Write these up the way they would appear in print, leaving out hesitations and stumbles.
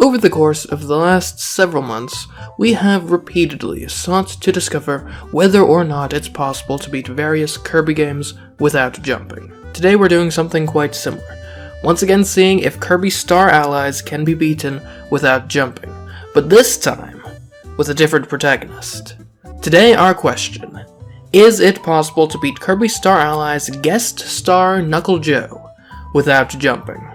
Over the course of the last several months, we have repeatedly sought to discover whether or not it's possible to beat various Kirby games without jumping. Today we're doing something quite similar, once again seeing if Kirby Star Allies can be beaten without jumping, but this time with a different protagonist. Today our question: is it possible to beat Kirby Star Allies guest star Knuckle Joe without jumping?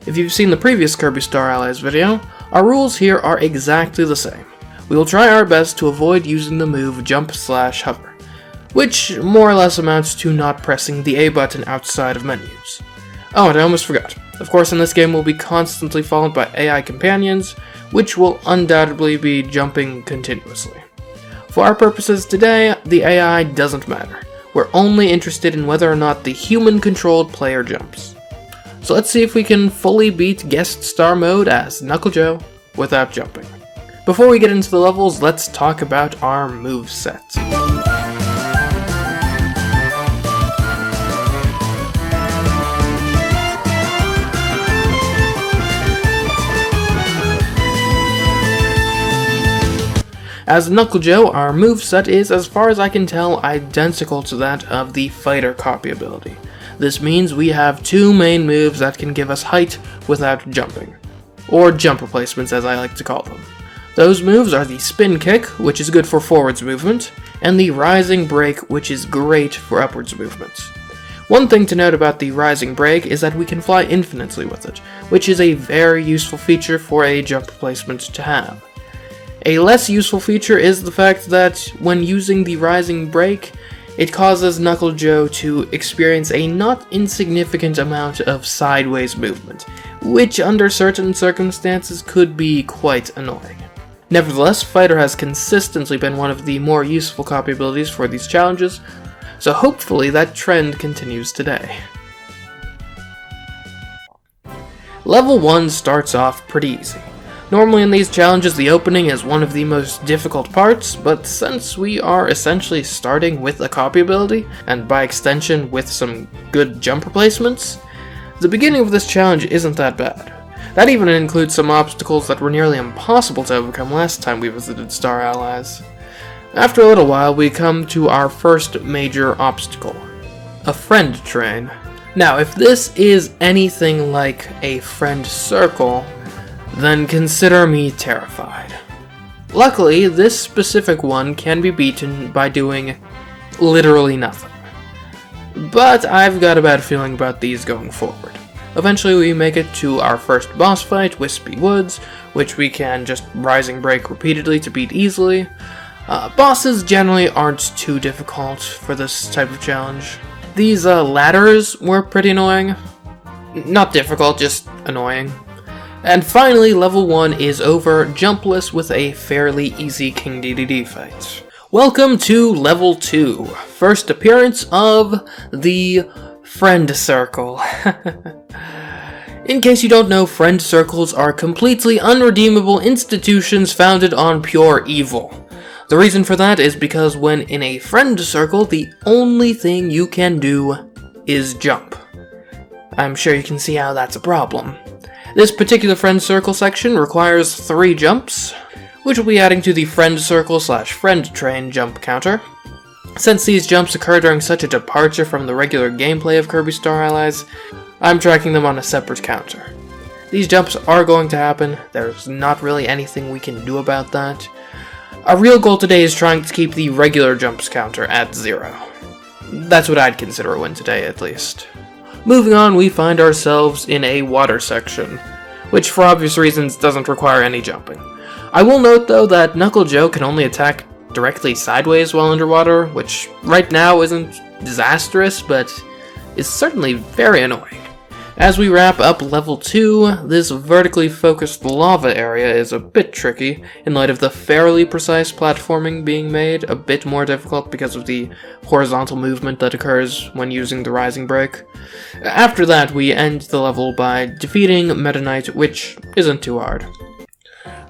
If you've seen the previous Kirby Star Allies video, our rules here are exactly the same. We will try our best to avoid using the move jump/hover, which more or less amounts to not pressing the A button outside of menus. Oh, and I almost forgot. Of course, in this game we'll be constantly followed by AI companions, which will undoubtedly be jumping continuously. For our purposes today, the AI doesn't matter. We're only interested in whether or not the human-controlled player jumps. So let's see if we can fully beat guest star mode as Knuckle Joe without jumping. Before we get into the levels, let's talk about our moveset. As Knuckle Joe, our moveset is, as far as I can tell, identical to that of the fighter copy ability. This means we have two main moves that can give us height without jumping, or jump replacements as I like to call them. Those moves are the spin kick, which is good for forwards movement, and the rising break, which is great for upwards movement. One thing to note about the rising break is that we can fly infinitely with it, which is a very useful feature for a jump replacement to have. A less useful feature is the fact that when using the rising break, it causes Knuckle Joe to experience a not insignificant amount of sideways movement, which under certain circumstances could be quite annoying. Nevertheless, Fighter has consistently been one of the more useful copy abilities for these challenges, so hopefully that trend continues today. Level 1 starts off pretty easy. Normally in these challenges the opening is one of the most difficult parts, but since we are essentially starting with a copy ability, and by extension with some good jump replacements, the beginning of this challenge isn't that bad. That even includes some obstacles that were nearly impossible to overcome last time we visited Star Allies. After a little while we come to our first major obstacle, a friend train. Now if this is anything like a friend circle, then consider me terrified. Luckily, this specific one can be beaten by doing literally nothing. But I've got a bad feeling about these going forward. Eventually we make it to our first boss fight, Wispy Woods, which we can just rising break repeatedly to beat easily. Bosses generally aren't too difficult for this type of challenge. These ladders were pretty annoying. Not difficult, just annoying. And finally, level 1 is over, jumpless with a fairly easy King DDD fight. Welcome to level 2, first appearance of the Friend Circle. In case you don't know, friend circles are completely unredeemable institutions founded on pure evil. The reason for that is because when in a friend circle, the only thing you can do is jump. I'm sure you can see how that's a problem. This particular friend circle section requires 3 jumps, which will be adding to the friend circle/friend train jump counter. Since these jumps occur during such a departure from the regular gameplay of Kirby Star Allies, I'm tracking them on a separate counter. These jumps are going to happen, there's not really anything we can do about that. Our real goal today is trying to keep the regular jumps counter at 0. That's what I'd consider a win today, at least. Moving on, we find ourselves in a water section, which for obvious reasons doesn't require any jumping. I will note though that Knuckle Joe can only attack directly sideways while underwater, which right now isn't disastrous, but is certainly very annoying. As we wrap up level 2, this vertically focused lava area is a bit tricky, in light of the fairly precise platforming being made a bit more difficult because of the horizontal movement that occurs when using the rising break. After that, we end the level by defeating Meta Knight, which isn't too hard.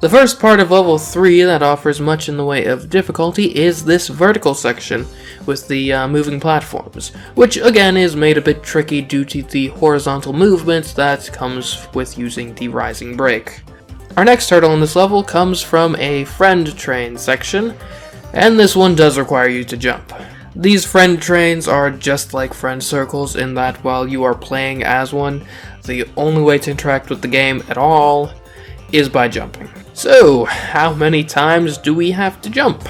The first part of level 3 that offers much in the way of difficulty is this vertical section with the moving platforms, which again is made a bit tricky due to the horizontal movement that comes with using the rising break. Our next hurdle in this level comes from a friend train section, and this one does require you to jump. These friend trains are just like friend circles in that while you are playing as one, the only way to interact with the game at all is by jumping. So, how many times do we have to jump?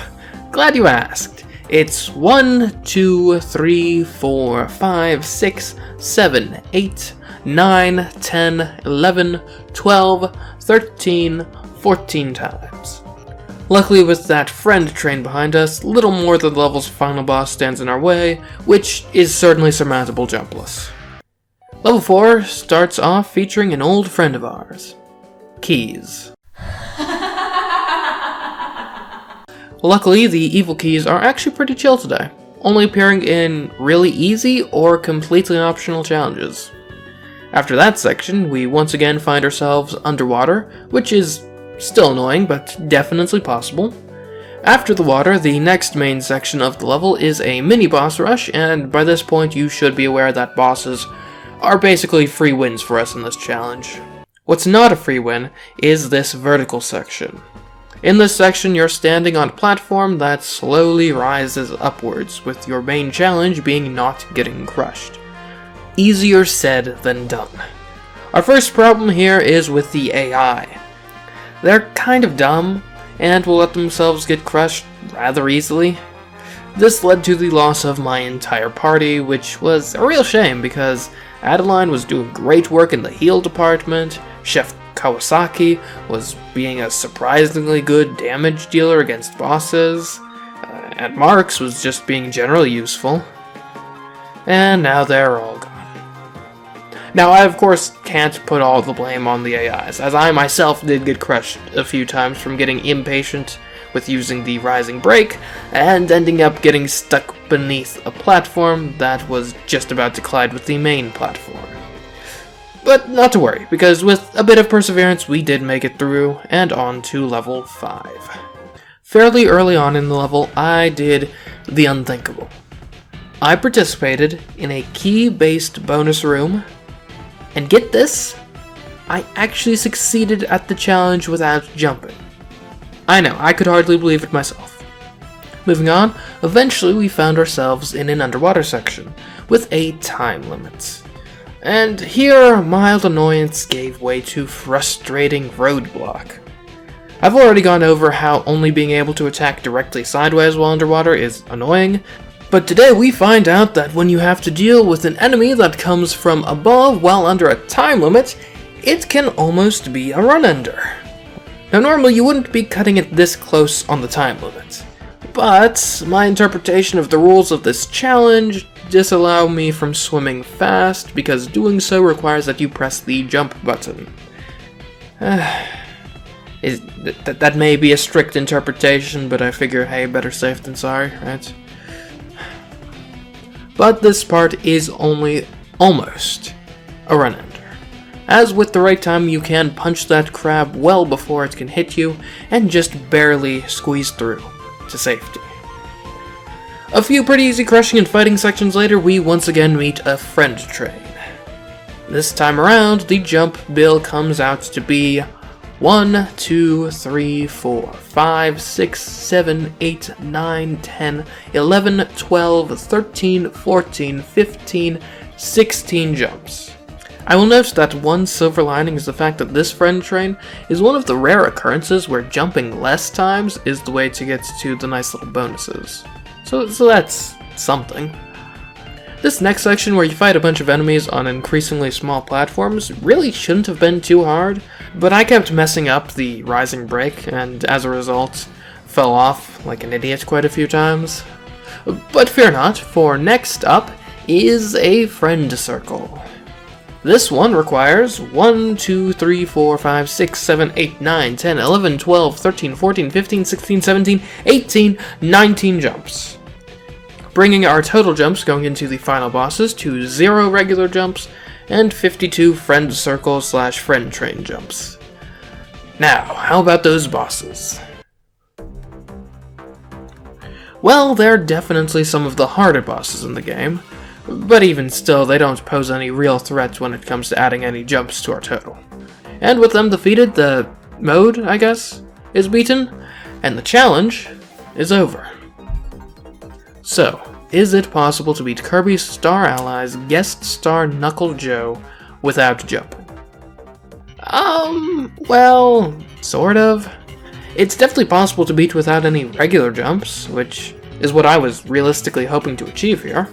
Glad you asked. It's 1, 2, 3, 4, 5, 6, 7, 8, 9, 10, 11, 12, 13, 14 times. Luckily, with that friend train behind us, little more than the level's final boss stands in our way, which is certainly surmountable jumpless. Level 4 starts off featuring an old friend of ours, Keys. Luckily, the evil keys are actually pretty chill today, only appearing in really easy or completely optional challenges. After that section, we once again find ourselves underwater, which is still annoying, but definitely possible. After the water, the next main section of the level is a mini-boss rush, and by this point you should be aware that bosses are basically free wins for us in this challenge. What's not a free win is this vertical section. In this section, you're standing on a platform that slowly rises upwards, with your main challenge being not getting crushed. Easier said than done. Our first problem here is with the AI. They're kind of dumb, and will let themselves get crushed rather easily. This led to the loss of my entire party, which was a real shame because Adeline was doing great work in the heal department, Chef Kawasaki was being a surprisingly good damage dealer against bosses, and Marks was just being generally useful. And now they're all gone. Now, I of course can't put all the blame on the AIs, as I myself did get crushed a few times from getting impatient with using the rising break, and ending up getting stuck beneath a platform that was just about to collide with the main platform. But not to worry, because with a bit of perseverance we did make it through, and on to level 5. Fairly early on in the level, I did the unthinkable. I participated in a key-based bonus room, and get this, I actually succeeded at the challenge without jumping. I know, I could hardly believe it myself. Moving on, eventually we found ourselves in an underwater section, with a time limit. And here, mild annoyance gave way to frustrating roadblock. I've already gone over how only being able to attack directly sideways while underwater is annoying, but today we find out that when you have to deal with an enemy that comes from above while under a time limit, it can almost be a run-ender. Now normally you wouldn't be cutting it this close on the time limit, but my interpretation of the rules of this challenge disallow me from swimming fast, because doing so requires that you press the jump button. That may be a strict interpretation, but I figure, hey, better safe than sorry, right? But this part is only almost a run-ender. As with the right time, you can punch that crab well before it can hit you, and just barely squeeze through to safety. A few pretty easy crushing and fighting sections later, we once again meet a friend train. This time around, the jump bill comes out to be 1, 2, 3, 4, 5, 6, 7, 8, 9, 10, 11, 12, 13, 14, 15, 16 jumps. I will note that one silver lining is the fact that this friend train is one of the rare occurrences where jumping less times is the way to get to the nice little bonuses. So that's something. This next section, where you fight a bunch of enemies on increasingly small platforms, really shouldn't have been too hard, but I kept messing up the rising break, and as a result, fell off like an idiot quite a few times. But fear not, for next up is a friend circle. This one requires 1, 2, 3, 4, 5, 6, 7, 8, 9, 10, 11, 12, 13, 14, 15, 16, 17, 18, 19 jumps. Bringing our total jumps going into the final bosses to 0 regular jumps and 52 friend circle / friend train jumps. Now, how about those bosses? Well, they're definitely some of the harder bosses in the game, but even still, they don't pose any real threats when it comes to adding any jumps to our total. And with them defeated, the mode, I guess, is beaten, and the challenge is over. So, is it possible to beat Kirby Star Allies guest star Knuckle Joe without jumping? Well, sort of. It's definitely possible to beat without any regular jumps, which is what I was realistically hoping to achieve here.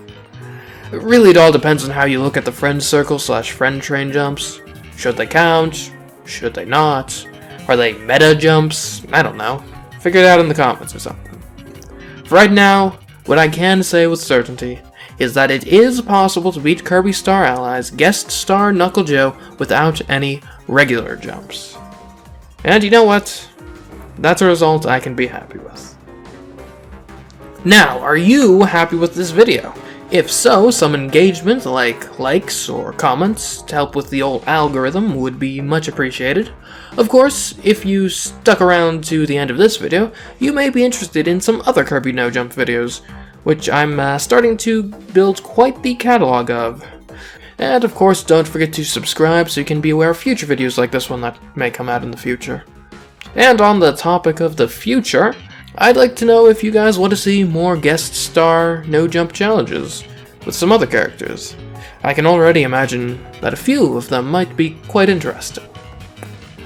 Really, it all depends on how you look at the friend circle / friend train jumps. Should they count? Should they not? Are they meta jumps? I don't know. Figure it out in the comments or something. For right now, what I can say with certainty is that it is possible to beat Kirby Star Allies guest star Knuckle Joe without any regular jumps. And you know what? That's a result I can be happy with. Now, are you happy with this video? If so, some engagement like likes or comments to help with the old algorithm would be much appreciated. Of course, if you stuck around to the end of this video, you may be interested in some other Kirby No Jump videos, which I'm starting to build quite the catalog of. And of course, don't forget to subscribe so you can be aware of future videos like this one that may come out in the future. And on the topic of the future, I'd like to know if you guys want to see more guest star no-jump challenges with some other characters. I can already imagine that a few of them might be quite interesting.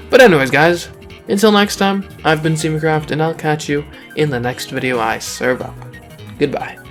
But anyways guys, until next time, I've been CMeeCraft and I'll catch you in the next video I serve up. Goodbye.